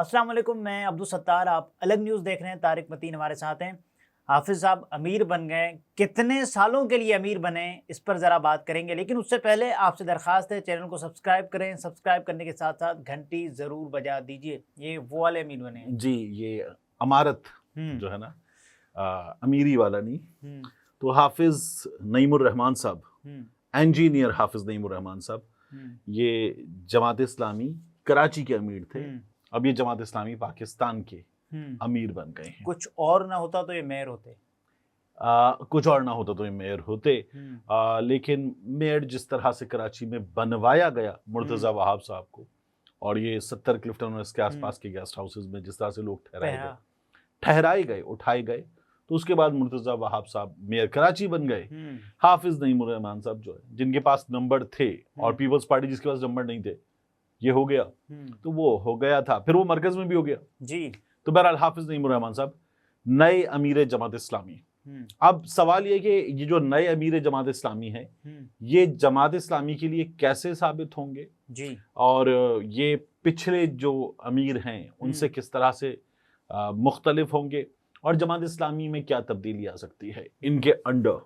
السلام علیکم، میں عبدالستار، آپ الگ نیوز دیکھ رہے ہیں۔ طارق متین ہمارے ساتھ ہیں۔ حافظ صاحب امیر بن گئے، کتنے سالوں کے لیے امیر بنے، اس پر ذرا بات کریں گے، لیکن اس سے پہلے آپ سے درخواست ہے چینل کو سبسکرائب کریں، سبسکرائب کرنے کے ساتھ ساتھ گھنٹی ضرور بجا دیجئے۔ یہ وہ والے امیر بنے ہیں جی، یہ امارت جو ہے نا، امیری والا نہیں۔ تو حافظ نعیم الرحمان صاحب، انجینئر حافظ نعیم الرحمان صاحب، یہ جماعت اسلامی کراچی کے امیر تھے۔ اب یہ جماعت اسلامی پاکستان کے امیر بن گئے ہیں۔ کچھ اور نہ ہوتا تو یہ میئر ہوتے، کچھ اور نہ ہوتا تو یہ میئر ہوتے، لیکن میئر جس طرح سے کراچی میں بنوایا گیا مرتضی وہاب صاحب کو، اور یہ 70 کلفٹن اور اس کے آس پاس کے گیسٹ ہاؤسز میں جس طرح سے لوگ ٹھہرائے گئے اٹھائے گئے، تو اس کے بعد مرتضی وہاب صاحب میئر کراچی بن گئے۔ حافظ نعیم الرحمان صاحب جو ہے، جن کے پاس نمبر تھے اور پیپلز پارٹی جس کے پاس نمبر نہیں تھے، یہ ہو گیا تو وہ ہو گیا تھا، پھر وہ مرکز میں بھی ہو گیا جی۔ تو بہرحال حافظ نعیم الرحمان صاحب نئے امیر جماعت اسلامی۔ اب سوال یہ کہ یہ جو نئے امیر جماعت اسلامی ہیں، یہ جماعت اسلامی کے لیے کیسے ثابت ہوں گے جی، اور یہ پچھلے جو امیر ہیں ان سے کس طرح سے مختلف ہوں گے، اور جماعت اسلامی میں کیا تبدیلی آ سکتی ہے ان کے انڈر۔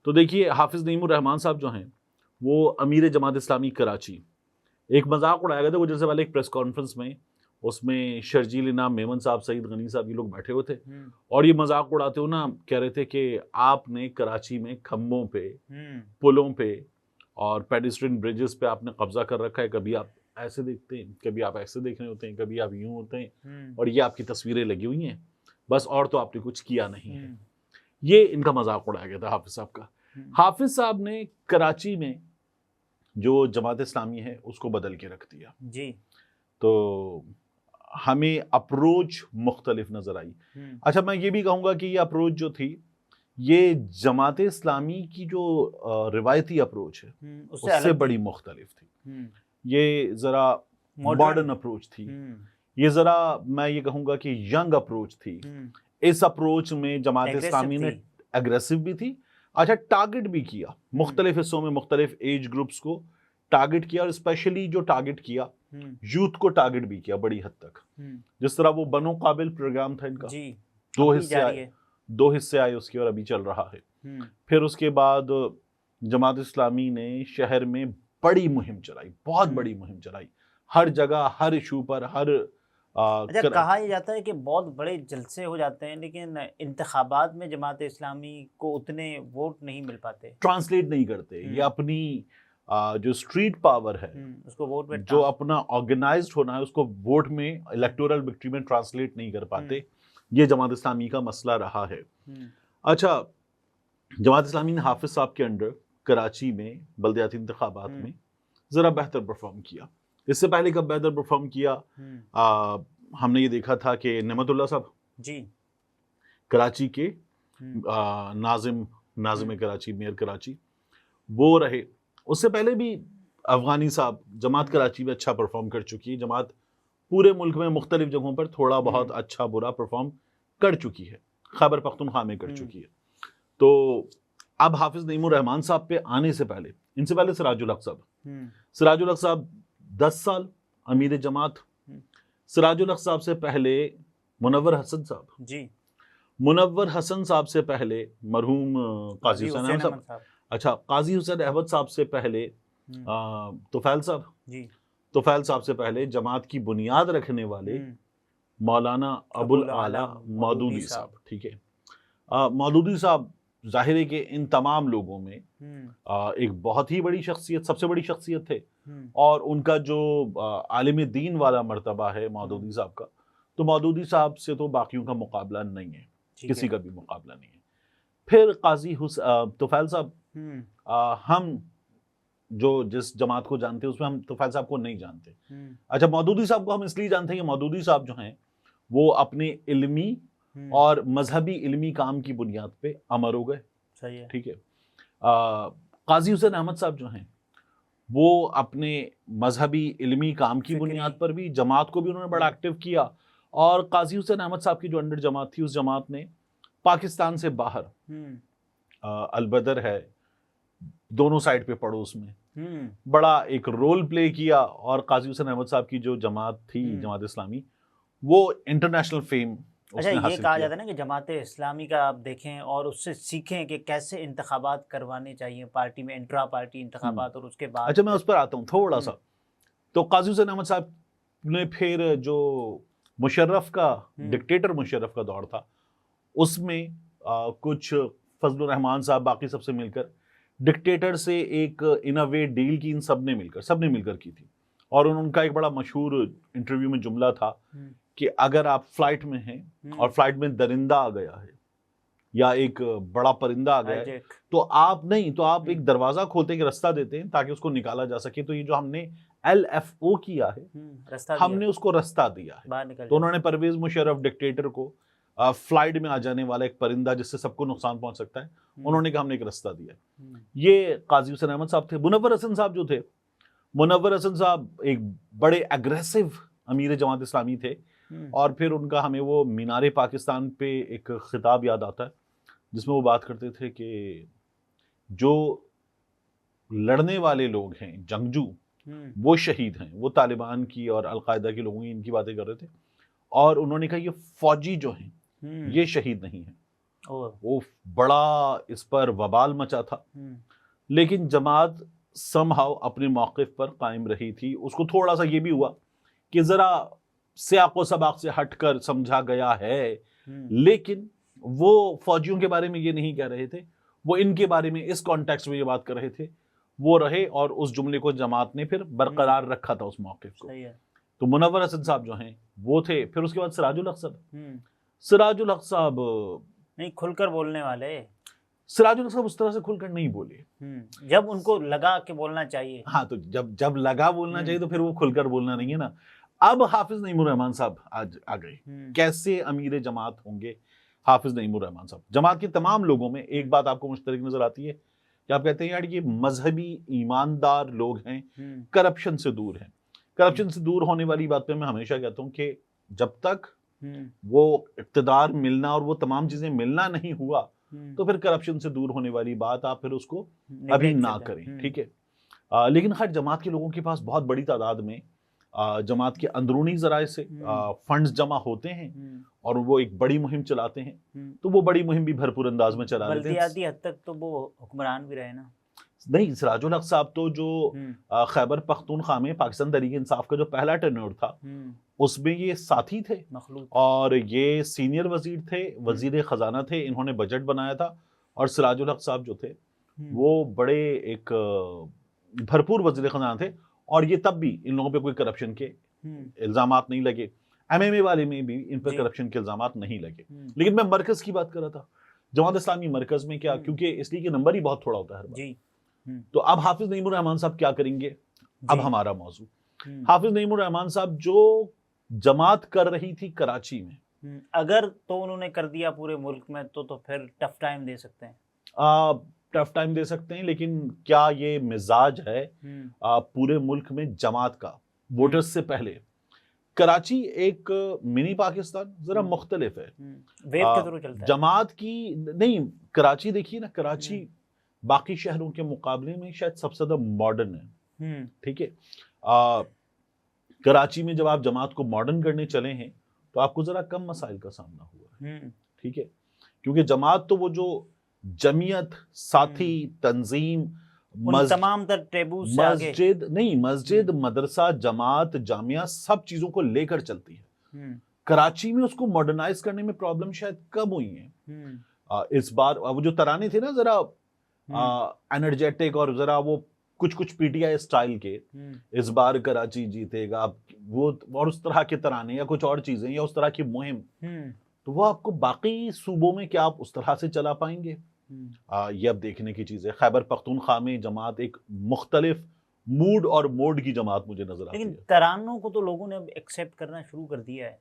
تو دیکھیے، حافظ نعیم الرحمان صاحب جو ہیں وہ امیر جماعت اسلامی کراچی، ایک مذاق اڑایا گیا تھا کچھ دن سے پہلے ایک پریس کانفرنس میں، اس میں شرجیل انعام میمن صاحب، سعید غنی صاحب، یہ لوگ بیٹھے ہوئے تھے، اور یہ مذاق اڑاتے ہوئے نا کہہ رہے تھے کہ آپ نے کراچی میں کھمبوں پہ، پلوں پہ اور پیڈسٹرین بریجز پہ آپ نے قبضہ کر رکھا ہے، کبھی آپ ایسے دیکھتے ہیں، کبھی آپ ایسے دیکھ رہے ہوتے ہیں، کبھی آپ یوں ہوتے ہیں، اور یہ آپ کی تصویریں لگی ہوئی ہیں بس، اور تو آپ نے کچھ کیا نہیں ہے۔ یہ ان کا مذاق اڑایا گیا تھا حافظ صاحب کا۔ حافظ صاحب نے کراچی میں جو جماعت اسلامی ہے اس کو بدل کے رکھ دیا جی، تو ہمیں اپروچ مختلف نظر آئی۔ اچھا، میں یہ بھی کہوں گا کہ یہ اپروچ جو تھی، یہ جماعت اسلامی کی جو روایتی اپروچ ہے اس سے بڑی مختلف تھی۔ یہ ذرا ماڈرن اپروچ تھی، یہ ذرا میں یہ کہوں گا کہ ینگ اپروچ تھی۔ اس اپروچ میں جماعت اسلامی نے اگریسو بھی تھی، اچھا ٹارگٹ بھی کیا، مختلف حصوں میں مختلف ایج گروپس کو ٹارگٹ کیا، اور اسپیشلی جو ٹارگٹ کیا یوتھ کو ٹارگٹ بھی کیا بڑی حد تک۔ جس طرح وہ بنو قابل پروگرام تھا ان کا، دو حصے آئے اس کے اور ابھی چل رہا ہے۔ پھر اس کے بعد جماعت اسلامی نے شہر میں بڑی مہم چلائی، بہت بڑی مہم چلائی، ہر جگہ ہر ایشو پر، ہر اچھا کہا یہ جاتا ہے کہ بہت بڑے جلسے ہو جاتے ہیں لیکن انتخابات میں جماعت اسلامی کو اتنے ووٹ نہیں مل پاتے، ٹرانسلیٹ نہیں کرتے، یہ اپنی جو اسٹریٹ پاور ہے، اس کو ووٹ میں جو اپنا آرگنائزڈ ہونا ہے، اس کو ووٹ میں، الیکٹورل وکٹری میں ٹرانسلیٹ نہیں کر پاتے۔ یہ جماعت اسلامی کا مسئلہ رہا ہے۔ اچھا، جماعت اسلامی نے حافظ صاحب کے انڈر کراچی میں بلدیاتی انتخابات میں ذرا بہتر پرفارم کیا۔ اس سے پہلے کب بہتر پرفارم کیا؟ ہم نے یہ دیکھا تھا کہ نعمت اللہ صاحب جی کراچی کے ناظم کراچی، میئر کراچی وہ رہے۔ اس سے پہلے بھی افغانی صاحب، جماعت کراچی میں اچھا پرفارم کر چکی ہے، جماعت پورے ملک میں مختلف جگہوں پر تھوڑا بہت اچھا برا پرفارم کر چکی ہے، خیبر پختونخوا میں کر چکی ہے۔ تو اب حافظ نعیم الرحمان صاحب پہ آنے سے پہلے، ان سے پہلے سراج الحق صاحب 10 سال امیر جماعت، سراج الحق صاحب سے پہلے منور حسن صاحب، جی، منور حسن صاحب سے پہلے مرحوم قاضی حسین احمد صاحب، اچھا قاضی حسین احمد صاحب سے پہلے توفیل صاحب، جی، توفیل صاحب سے پہلے جماعت کی بنیاد رکھنے والے مولانا ابو الاعلی مودودی صاحب، ٹھیک ہے۔ مودودی صاحب ظاہر ہے کہ ان تمام لوگوں میں ایک بہت ہی بڑی شخصیت، سب سے بڑی شخصیت تھے، اور ان کا جو عالم دین والا مرتبہ ہے مودودی صاحب کا، تو مودودی صاحب سے تو باقیوں کا مقابلہ نہیں ہے، کسی کا بھی مقابلہ نہیں ہے۔ پھر قاضی توفیل صاحب، ہم جو جس جماعت کو جانتے ہیں اس میں ہم توفیل صاحب کو نہیں جانتے۔ اچھا، مودودی صاحب کو ہم اس لیے جانتے ہیں کہ مودودی صاحب جو ہیں وہ اپنے علمی اور مذہبی علمی کام کی بنیاد پہ امر ہو گئے، ٹھیک ہے۔ قاضی حسین احمد صاحب جو ہیں وہ اپنے مذہبی علمی کام کی بنیاد پر بھی جماعت کو بھی انہوں نے بڑا ایکٹیو کیا، اور قاضی حسین احمد صاحب کی جو انڈر جماعت تھی، اس جماعت نے پاکستان سے باہر البدر ہے، دونوں سائڈ پہ پڑوس میں بڑا ایک رول پلے کیا، اور قاضی حسین احمد صاحب کی جو جماعت تھی جماعت اسلامی، وہ انٹرنیشنل فیم اچھا یہ کہا جاتا ہے نا کہ جماعت اسلامی کا آپ دیکھیں اور اس سے سیکھیں کہ کیسے انتخابات کروانے چاہیے پارٹی میں، انٹرا پارٹی انتخابات، اور اس کے بعد اچھا میں اس پر آتا ہوں تھوڑا سا. تو قاضی حسین احمد صاحب نے پھر جو مشرف کا ڈکٹیٹر مشرف کا دور تھا اس میں کچھ فضل الرحمان صاحب باقی سب سے مل کر ڈکٹیٹر سے ایک ان اے وے ڈیل کی، ان سب نے مل کر کی تھی. اور ان کا ایک بڑا مشہور انٹرویو میں جملہ تھا کہ اگر آپ فلائٹ میں ہیں اور فلائٹ میں درندہ آ گیا ہے یا ایک بڑا پرندہ آ گیا ہے تو آپ ایک دروازہ کھولتے ہیں، رستہ دیتے ہیں تاکہ اس کو نکالا جا سکے. تو یہ جو ہم نے LFO کیا ہے، ہم نے اس کو رستہ دیا ہے. تو انہوں نے پرویز مشرف ڈکٹیٹر کو فلائٹ میں آ جانے والا ایک پرندہ جس سے سب کو نقصان پہنچ سکتا ہے، انہوں نے کہا ہم نے ایک رستہ دیا. یہ قاضی حسین احمد صاحب تھے. منور حسن صاحب جو تھے، منور حسن صاحب ایک بڑے اگریسو امیر جماعت اسلامی تھے. اور پھر ان کا ہمیں وہ مینار پاکستان پہ ایک خطاب یاد آتا ہے جس میں وہ بات کرتے تھے کہ جو لڑنے والے لوگ ہیں، جنگجو، وہ شہید ہیں. وہ طالبان کی اور القاعدہ کے لوگوں کی ان کی باتیں کر رہے تھے. اور انہوں نے کہا یہ فوجی جو ہیں یہ شہید نہیں ہیں. وہ بڑا اس پر وبال مچا تھا. لیکن جماعت سمہاؤ اپنے موقف پر قائم رہی تھی. اس کو تھوڑا سا یہ بھی ہوا کہ ذرا سیاق و سباق سے ہٹ کر سمجھا گیا ہے، لیکن وہ فوجیوں کے بارے میں یہ نہیں کہہ رہے تھے، وہ ان کے بارے میں اس کانٹیکسٹ میں یہ بات کر رہے تھے. وہ رہے اور اس جملے کو جماعت نے پھر برقرار رکھا تھا اس موقف کو. تو منور حسن صاحب جو ہیں وہ تھے. پھر اس کے بعد سراج الحق صاحب، سراج الحق صاحب نہیں کھل کر بولنے والے. سراج الحق صاحب اس طرح سے کھل کر نہیں بولے جب ان کو لگا کہ بولنا چاہیے. ہاں تو جب لگا بولنا چاہیے تو پھر وہ کھل کر بولنا نہیں ہے نا. اب حافظ نعیم الرحمان صاحب آج آ گئے. کیسے امیر جماعت ہوں گے حافظ نعیم الرحمان صاحب؟ جماعت کے تمام لوگوں میں ایک بات آپ کو مشترک نظر آتی ہے کہ آپ کہتے ہیں یار یہ مذہبی ایماندار لوگ ہیں، کرپشن سے دور ہیں. کرپشن سے دور ہونے والی بات پہ میں ہمیشہ کہتا ہوں کہ جب تک وہ اقتدار ملنا اور وہ تمام چیزیں ملنا نہیں ہوا تو پھر کرپشن سے دور ہونے والی بات آپ پھر اس کو ابھی نہ کریں، ٹھیک ہے. لیکن خیر جماعت کے لوگوں کے پاس بہت بڑی تعداد میں جماعت کے اندرونی ذرائع سے فنڈز جمع ہوتے ہیں اور وہ ایک بڑی مہم چلاتے ہیں. تو وہ بڑی مہم بھی بھرپور انداز میں چلا لیتے ہیں. بلدیاتی حد تک تو وہ حکمران بھی رہے نا. نہیں، سراج الحق صاحب تو جو خیبر پختونخوا میں پاکستان تحریک انصاف کا جو پہلا ٹرنور تھا اس میں یہ ساتھی تھے اور یہ سینئر وزیر تھے، وزیر خزانہ تھے. انہوں نے بجٹ بنایا تھا. اور سراج الحق صاحب جو تھے وہ بڑے ایک بھرپور وزیر خزانہ تھے. اور یہ تب بھی ان لوگوں پہ کوئی کرپشن کے الزامات نہیں لگے. MMA والے میں بھی ان پہ کرپشن کے الزامات نہیں لگے. لیکن میں مرکز کی بات کر رہا تھا، جماعت اسلامی مرکز میں کیا، کیونکہ اس لیے کہ نمبر ہی بہت تھوڑا ہوتا ہے. تو اب حافظ نعیم الرحمان صاحب کیا کریں گے؟ اب ہمارا موضوع حافظ نعیم الرحمان صاحب جو جماعت کر رہی تھی کراچی میں، اگر تو انہوں نے کر دیا پورے ملک میں تو پھر ٹف ٹائم دے سکتے ہیں. ٹف ٹائم دے سکتے ہیں، لیکن کیا یہ مزاج ہے پورے ملک میں جماعت کا؟ ووٹرز سے پہلے کراچی ایک منی پاکستان ذرا مختلف ہے. ویو کے تھرو چلتا ہے. جماعت کی نہیں، کراچی دیکھیے نا، کراچی باقی شہروں کے مقابلے میں شاید سب سے زیادہ ماڈرن ہے. ٹھیک ہے، کراچی میں جب آپ جماعت کو ماڈرن کرنے چلے ہیں تو آپ کو ذرا کم مسائل کا سامنا ہوا ہے. ٹھیک ہے، کیونکہ جماعت تو وہ جو جمعیت، ساتھی، تنظیم، تمام تر ٹیبوز سے آگے، مسجد نہیں، مسجد، مدرسہ، جماعت، جامعہ، سب چیزوں کو لے کر چلتی ہے. کراچی میں اس کو ماڈرنائز کرنے میں پرابلم شاید کم ہوئی ہیں. اس بار وہ جو ترانے تھے نا ذرا انرجیٹک اور ذرا وہ کچھ PTI اسٹائل کے، اس بار کراچی جیتے گا وہ، اور اس طرح کے ترانے یا کچھ اور چیزیں یا اس طرح کی مہم، تو وہ آپ کو باقی صوبوں میں کیا آپ اس طرح سے چلا پائیں گے؟ یہ اب دیکھنے کی چیز ہے. خیبر پختونخوا میں جماعت ایک مختلف موڈ اور موڈ کی جماعت مجھے نظر آتی ہے. لیکن ترانوں کو تو لوگوں نے اب ایکسیپٹ کرنا شروع کر دیا ہے.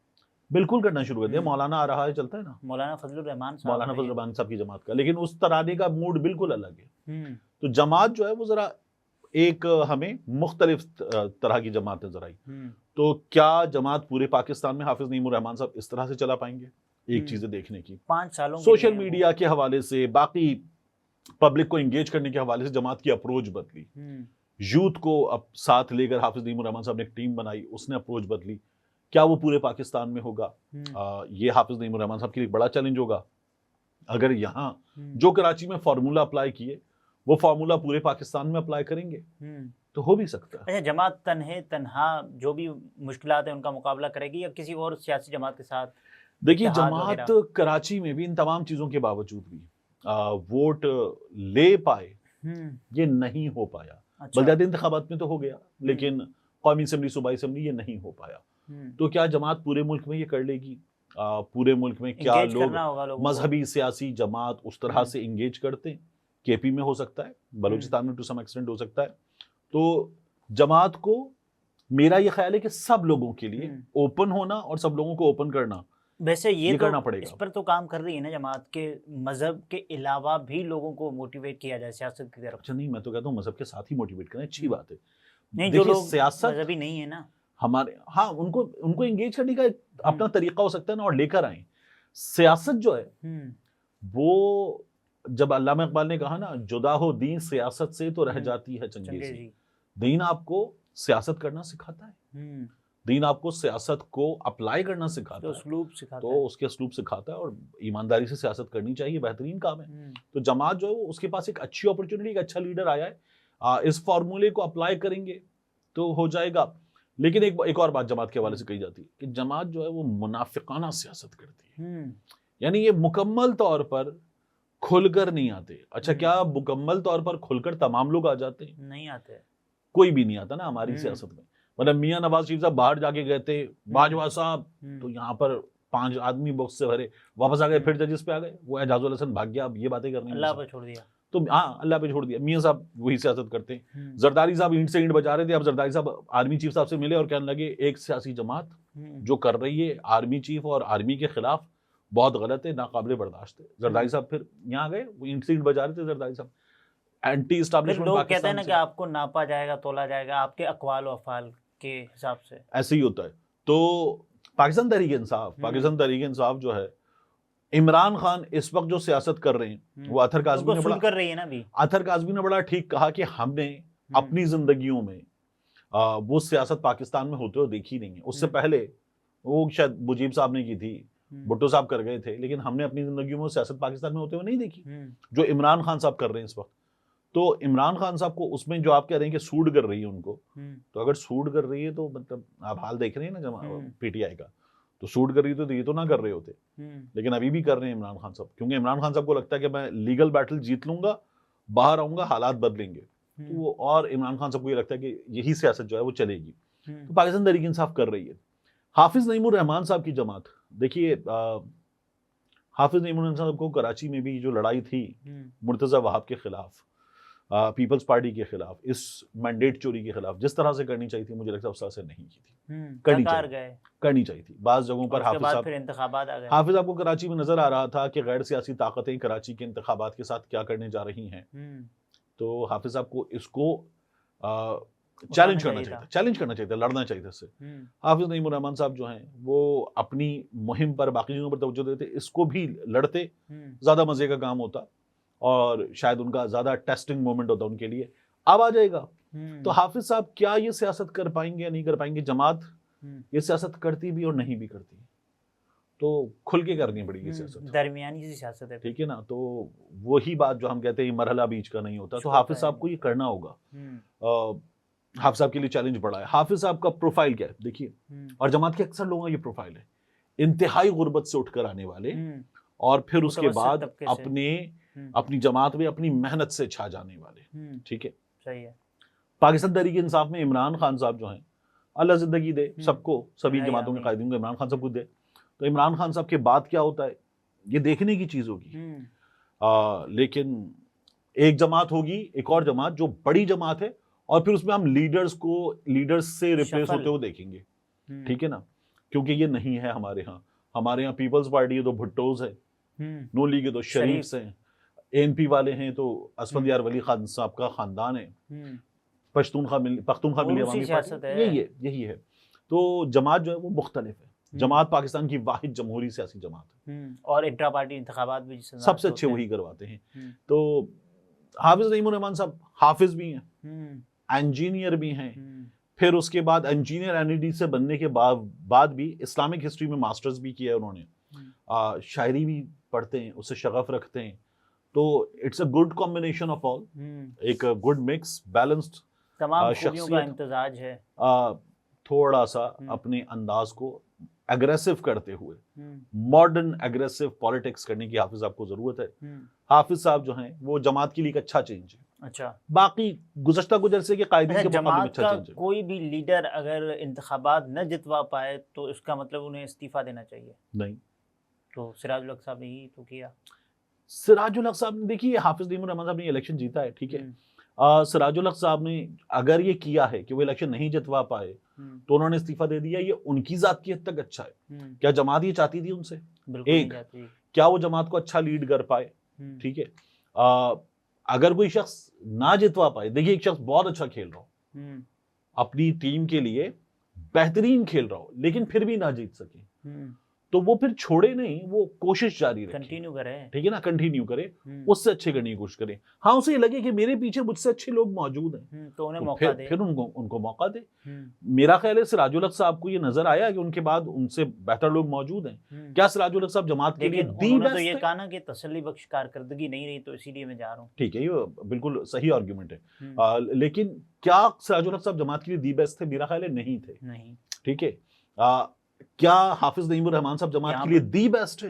بالکل کرنا شروع کر دیا. مولانا آ رہا ہے، چلتا ہے نا، مولانا فضل الرحمان صاحب کی جماعت کا. لیکن اس ترانے کا موڈ بالکل الگ ہے. تو جماعت جو ہے وہ ذرا ایک ہمیں مختلف طرح کی جماعت نظر آئی. تو کیا جماعت پورے پاکستان میں حافظ نعیم الرحمان صاحب اس طرح سے چلا پائیں گے؟ ایک چیزیں دیکھنے کی. 5 سالوں سوشل میڈیا کے حوالے سے، باقی پبلک کو انگیج کرنے کے حوالے سے جماعت کی اپروچ بدلی. یوتھ کو اب ساتھ لے کر حافظ نعیم الرحمان صاحب نے ایک ٹیم بنائی، اس نے اپروچ بدلی. کیا وہ پورے پاکستان میں ہوگا؟ یہ حافظ نعیم الرحمان صاحب کے لیے بڑا چیلنج ہوگا. اگر یہاں جو کراچی میں فارمولا اپلائی کیے وہ فارمولا پورے پاکستان میں اپلائی کریں گے تو ہو بھی سکتا ہے. اچھا، جماعت تنہا جو بھی مشکلات ہیں ان کا مقابلہ کرے گی یا کسی اور سیاسی جماعت کے ساتھ؟ دیکھیے جماعت کراچی میں بھی ان تمام چیزوں کے باوجود بھی ووٹ لے پائے یہ نہیں ہو پایا. بلدیاتی انتخابات میں تو ہو گیا لیکن قومی اسمبلی صوبائی اسمبلی یہ نہیں ہو پایا. تو کیا جماعت پورے ملک میں یہ کر لے گی؟ پورے ملک میں کیا لوگ مذہبی سیاسی جماعت اس طرح سے انگیج کرتے ہیں؟ کے پی میں ہو سکتا ہے, بلوچستان میں ٹو سم ایکسٹینٹ ہو سکتا ہے. تو جماعت کو میرا یہ خیال ہے کہ سب لوگوں کے لیے اوپن ہونا اور سب لوگوں کو اوپن کرنا ویسے یہ کرنا پڑے گا. اس پر تو کام کر رہی ہے نا جماعت کے مذہب کے علاوہ بھی لوگوں کو موٹیویٹ کیا جائے سیاست کی طرف. اچھا نہیں, میں تو کہتا ہوں مذہب کے ساتھ ہی موٹیویٹ کریں, اچھی بات ہے. نہیں, جو لوگ سیاست مذہبی نہیں ہے نا ہمارے, ہاں ان کو انگیج کرنے کا اپنا طریقہ ہو سکتا ہے نا, اور لے کر آئیں. سیاست جو ہے وہ جب علامہ اقبال نے کہا نا جدا ہو دین سیاست سے تو رہ جاتی ہے چنگیزی. دین آپ کو سیاست کرنا سکھاتا ہے, دین آپ کو سیاست کو اپلائی کرنا سکھاتا ہے, تو اس کے اسلوب سکھاتا ہے, اور ایمانداری سے سیاست کرنی چاہیے, بہترین کام ہے. تو جماعت جو ہے اس کے پاس ایک اچھی اپرچونٹی, ایک اچھا لیڈر آیا ہے, اس فارمولے کو اپلائی کریں گے تو ہو جائے گا. لیکن ایک اور بات جماعت کے حوالے سے کہی جاتی ہے کہ جماعت جو ہے وہ منافقانہ سیاست کرتی ہے, یعنی یہ مکمل طور پر کھل کر نہیں آتے. اچھا کیا مکمل طور پر کھل کر تمام لوگ آ جاتے ہیں؟ نہیں آتے, کوئی بھی نہیں آتا نا ہماری سیاست میں. مطلب میاں نواز شریف صاحب باہر جا کے گئے تھے, باجوہ صاحب, تو یہاں پر 5 آدمی باکس سے بھرے, واپس آ گئے, پھر ججز پہ آ گئے, وہ اعجاز الحسن بھاگ گیا, اب یہ باتیں کرنی اللہ پہ چھوڑ دیا. تو ہاں اللہ پہ چھوڑ دیا. میاں صاحب وہی سیاست کرتے ہیں. زرداری صاحب اینٹ سے اینٹ بجا رہے تھے, اب زرداری صاحب آرمی چیف صاحب سے ملے اور کہنے لگے ایک سیاسی جماعت جو کر رہی ہے آرمی چیف اور آرمی کے خلاف بہت غلط ہے, ناقابل برداشت ہے. زرداری صاحب پھر یہاں گئے, وہ اینٹ سے اینٹ بجا رہے تھے زرداری صاحب. اینٹی اسٹیبلشمنٹ لوگ کہتے ہیں نا کہ آپ کو ناپا جائے گا, تولا جائے گا آپ کے اقوال و افعال کے حساب سے. ایسے ہی ہوتا ہے. تو پاکستان تحریک انصاف جو ہے, عمران خان اس وقت جو سیاست کر رہے ہیں وہ اطہر کاظمی نے بڑا ٹھیک کہا کہ ہم نے اپنی زندگیوں میں وہ سیاست پاکستان میں ہوتے ہوئے دیکھی نہیں ہے. اس سے پہلے وہ شاید مجیب صاحب نے کی تھی, بھٹو صاحب کر گئے تھے, لیکن ہم نے اپنی زندگیوں میں سیاست پاکستان میں ہوتے ہوئے نہیں دیکھی جو عمران خان صاحب کر رہے ہیں اس وقت. تو عمران خان صاحب کو اس میں جو آپ کہہ رہے ہیں کہ سوٹ کر رہی ہے ان کو, تو اگر سوٹ کر رہی ہے تو مطلب آپ حال دیکھ رہے ہیں نا پی ٹی آئی کا, تو سوٹ کر رہی تو یہ تو نہ کر رہے ہوتے, لیکن ابھی بھی کر رہے ہیں عمران خان صاحب, کیونکہ عمران خان صاحب کو لگتا ہے کہ میں لیگل بیٹل جیت لوں گا, باہر آؤں گا, حالات بدلیں گے. تو وہ, اور عمران خان صاحب کو یہ لگتا ہے کہ یہی سیاست جو ہے وہ چلے گی. تو پاکستان تحریک انصاف کر رہی ہے. حافظ نعیم الرحمان صاحب کی جماعت, دیکھیے حافظ نعیم الرحمان صاحب کو کراچی میں بھی جو لڑائی تھی مرتضی وہاب کے خلاف, پیپلز پارٹی کے خلاف, اس مینڈیٹ چوری کے خلاف, جس طرح سے کرنی چاہیے تھی مجھے لگتا ہے اس طرح سے نہیں کی تھی, کرنی چاہیے تھی. بعض جگہوں پر حافظ صاحب کو کراچی میں نظر آ رہا تھا کہ غیر سیاسی طاقتیں کراچی کے انتخابات کے ساتھ کیا کرنے جا رہی ہیں, تو حافظ صاحب کو اس کو چیلنج کرنا چاہیے تھا, لڑنا چاہیے تھا اس سے. حافظ نعیم الرحمان صاحب جو ہیں وہ اپنی مہم پر باقی چیزوں پر توجہ دیتے, اس کو بھی لڑتے, زیادہ مزے کا کام ہوتا اور شاید ان کا زیادہ ٹیسٹنگ مومنٹ ہوتا ان کے لیے. اب آ جائے گا تو حافظ صاحب کیا یہ سیاست کر پائیں گے یا نہیں کر پائیں گے؟ جماعت یہ سیاست کرتی بھی اور نہیں بھی کرتی, تو کھل کے کرنی پڑے گی سیاست, درمیانی سی سیاست ہے, ٹھیک ہے نا. تو وہی بات جو ہم کہتے ہیں مرحلہ بیچ کا نہیں ہوتا, تو حافظ صاحب کو یہ کرنا ہوگا. حافظ صاحب کے لیے چیلنج بڑا ہے. حافظ صاحب کا پروفائل کیا ہے دیکھیے, اور جماعت کے اکثر لوگوں کا یہ پروفائل ہے, انتہائی غربت سے اٹھ کر آنے والے, اور پھر اس کے بعد اپنی جماعت میں اپنی محنت سے چھا جانے والے. ٹھیک ہے, صحیح ہے. پاکستان تحریک انصاف میں عمران خان صاحب جو ہیں, اللہ زندگی دے سب کو, سبھی جماعتوں کے قائدین کو عمران خان صاحب کو دے. تو عمران خان صاحب کے بعد کیا ہوتا ہے یہ دیکھنے کی چیز ہوگی. لیکن ایک جماعت ہوگی, ایک اور جماعت جو بڑی جماعت ہے, اور پھر اس میں ہم لیڈرز سے ریپلیس ہوتے ہوئے دیکھیں گے. ٹھیک ہے نا, کیونکہ یہ نہیں ہے ہمارے ہاں. ہمارے ہاں پیپلز پارٹی ہے تو بھٹوز ہے, نو لیگ ہے تو شریفs ہیں, ANP والے ہیں تو اسفند یار ولی خان صاحب کا خاندان ہے, پختونخوا ملی عوامی پارٹی, یہی ہے. تو جماعت جو ہے وہ مختلف ہے. جماعت پاکستان کی واحد جمہوری سیاسی جماعت ہے, اور انٹرا پارٹی انتخابات بھی سب سے اچھے وہی کرواتے ہیں. تو حافظ نعیم الرحمان صاحب حافظ بھی ہیں, انجینئر بھی ہیں, پھر اس کے بعد انجینئر NED سے بننے کے بعد بھی اسلامک ہسٹری میں ماسٹرز بھی کیا ہے انہوں نے، شاعری بھی پڑھتے ہیں، اس سے شغف رکھتے ہیں. تو it's a good combination of all, ایک گڈ مکس، بیلنسڈ تمام خوبیوں کا امتزاج ہے. تھوڑا سا اپنے انداز کو اگریسو کرتے ہوئے ماڈرن اگریسو پالیٹکس کرنے کی حافظ صاحب کو ضرورت ہے. حافظ صاحب جو ہیں وہ جماعت کے لیے ایک اچھا چینج ہے. اچھا، باقی گزشتہ گزرے کے قائدین کے مقابلے میں اچھا چینج ہے. کوئی بھی لیڈر اگر انتخابات نہ جتوا پائے تو اس کا مطلب انہیں استعفیٰ دینا چاہیے؟ نہیں. تو سراج الحق صاحب نے یہی تو کیا. سراج الحق صاحب نے، دیکھیے حافظ نعیم الرحمن صاحب نے الیکشن جیتا ہے، ٹھیک ہے. سراج الحق صاحب نے اگر یہ کیا ہے کہ وہ الیکشن نہیں جتوا پائے تو انہوں نے استعفیٰ دے دیا، یہ ان کی ذات کی حد تک اچھا ہے. کیا جماعت یہ چاہتی تھی ان سے؟ ایک، کیا وہ جماعت کو اچھا لیڈ کر پائے؟ ٹھیک ہے. اگر کوئی شخص نہ جتوا پائے، دیکھیے ایک شخص بہت اچھا کھیل رہا ہو، اپنی ٹیم کے لیے بہترین کھیل رہا ہو، لیکن پھر بھی نہ جیت سکے، تو وہ پھر چھوڑے نہیں، وہ کوشش جاری رکھے، کنٹینیو کرے، ٹھیک ہے نا، کنٹینیو کرے، اس سے اچھے کرنے کی کوشش کرے. ہاں اسے یہ لگے کہ میرے پیچھے مجھ سے اچھے لوگ موجود ہیں تو انہیں موقع دے، پھر ان کو موقع دے. میرا خیال ہے سراج الحق صاحب کو یہ نظر آیا کہ ان کے بعد ان سے بہتر لوگ موجود ہیں. کیا سراج الحق صاحب جماعت کے لیے انہوں نے تو یہ کہا نا کہ تسلی بخش کارکردگی نہیں رہی تو اسی لیے میں جا رہا ہوں. ٹھیک ہے، یہ بالکل صحیح آرگیومنٹ ہے، لیکن کیا سراج الحق صاحب جماعت کے لیے دی بیسٹ تھے؟ میرا خیال ہے نہیں تھے. نہیں. ٹھیک ہے. کیا حافظ نعیم الرحمن صاحب جماعت کے لیے دی بیسٹ ہے؟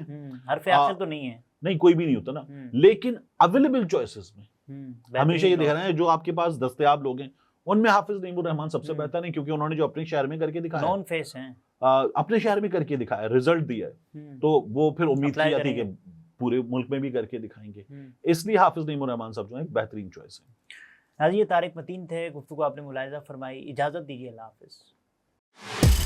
حرف آخر تو نہیں ہے، نہیں، کوئی بھی نہیں ہوتا نا، لیکن اویلیبل چوائسز میں ہمیشہ یہ دیکھ رہے ہیں جو آپ کے پاس دستیاب لوگ ہیں ان میں حافظ نعیم الرحمن سب سے بہتر ہیں، کیونکہ انہوں نے جو اپنے شہر میں کر کے دکھایا، نون فیس ہیں، اپنے شہر میں کر کے دکھایا، رزلٹ دیا ہے، تو وہ پھر امید کی جاتی ہے کہ پورے ملک میں بھی کر کے دکھائیں گے. اس لیے حافظ نعیم الرحمن صاحب جو ہیں بہترین چوائس ہیں. یہ طارق متین تھے، گفتگو آپ نے ملاحظہ فرمائی. اجازت دیجیے، اللہ حافظ.